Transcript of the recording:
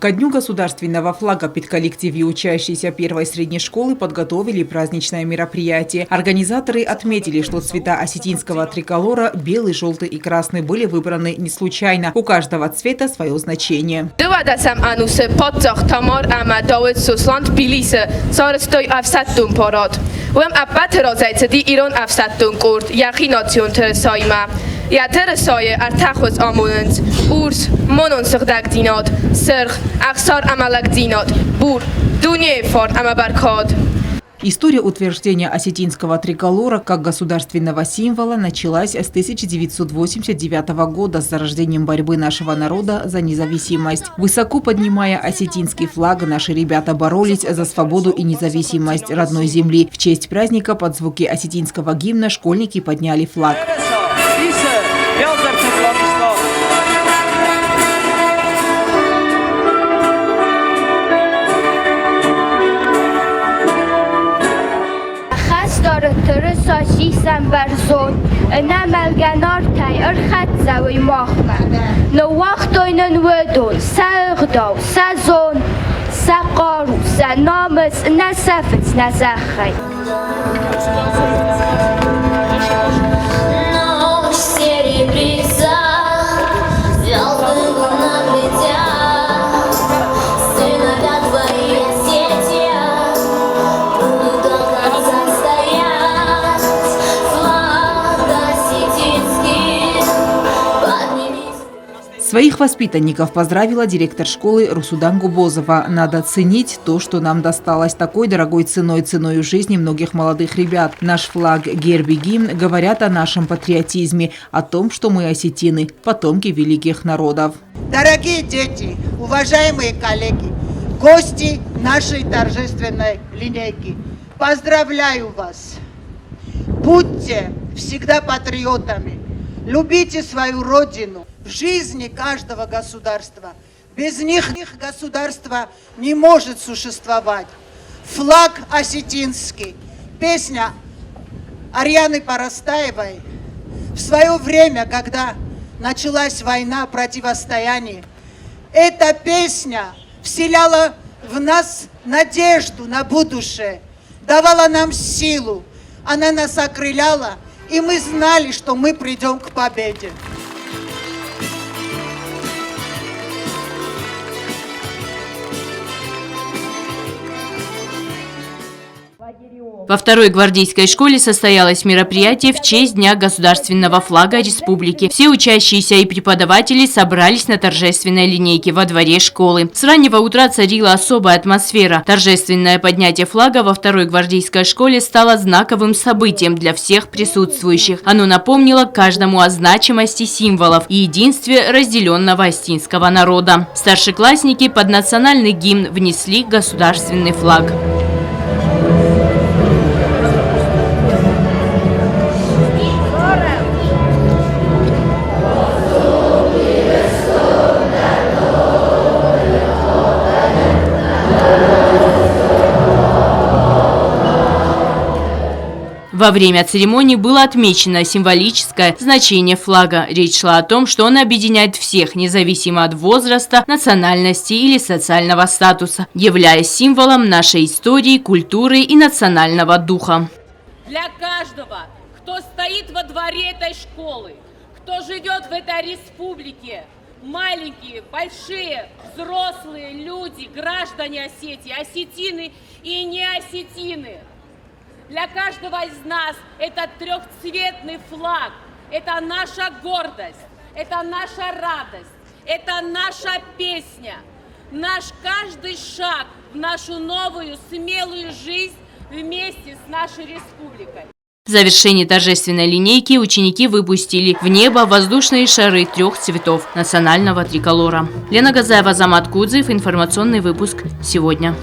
Ко дню государственного флага педколлектив и учащиеся первой средней школы подготовили праздничное мероприятие. Организаторы отметили, что цвета осетинского триколора – белый, желтый и красный – были выбраны не случайно. У каждого цвета свое значение. Яатер сое артахус амунент, урс монон сагдак динот, сырх ахсар амалак динот, бур дуне форт амабаркод. История утверждения осетинского триколора как государственного символа началась с 1989 года с зарождением борьбы нашего народа за независимость. Высоко поднимая осетинский флаг, наши ребята боролись за свободу и независимость родной земли. В честь праздника под звуки осетинского гимна школьники подняли флаг. Сосисам барзон, намалганар тай архат завой махма. Но вахтойнен ведон, сагдав, сазон, сакару, санамец, насафец, назахай. Нож серебрится, звезды наглядят, сыновья твои Осетия, будут до конца стоять. Флаг осетинский, поднимись. Своих воспитанников поздравила директор школы Русудан Губозова. Надо ценить то, что нам досталось такой дорогой ценой, ценою жизни многих молодых ребят. Наш флаг, герб и гимн говорят о нашем патриотизме, о том, что мы осетины, потомки великих народов. Дорогие дети, уважаемые коллеги, гости нашей торжественной линейки, поздравляю вас! Будьте всегда патриотами, любите свою родину. В жизни каждого государства. Без них государство не может существовать. Флаг осетинский. Песня Арианы Парастаевой. В свое время, когда началась война, противостояние, эта песня вселяла в нас надежду на будущее, давала нам силу. Она нас окрыляла, и мы знали, что мы придем к победе. Во второй гвардейской школе состоялось мероприятие в честь Дня государственного флага республики. Все учащиеся и преподаватели собрались на торжественной линейке во дворе школы. С раннего утра царила особая атмосфера. Торжественное поднятие флага во второй гвардейской школе стало знаковым событием для всех присутствующих. Оно напомнило каждому о значимости символов и единстве разделенного осетинского народа. Старшеклассники под национальный гимн внесли государственный флаг. Во время церемонии было отмечено символическое значение флага. Речь шла о том, что он объединяет всех, независимо от возраста, национальности или социального статуса, являясь символом нашей истории, культуры и национального духа. Для каждого, кто стоит во дворе этой школы, кто живет в этой республике, маленькие, большие, взрослые люди, граждане Осетии, осетины и не осетины. Для каждого из нас этот трехцветный флаг – это наша гордость, это наша радость, это наша песня, наш каждый шаг в нашу новую смелую жизнь вместе с нашей республикой. В завершении торжественной линейки ученики выпустили в небо воздушные шары 3 цветов национального триколора. Лена Газаева, Азамат Кудзев. Информационный выпуск сегодня.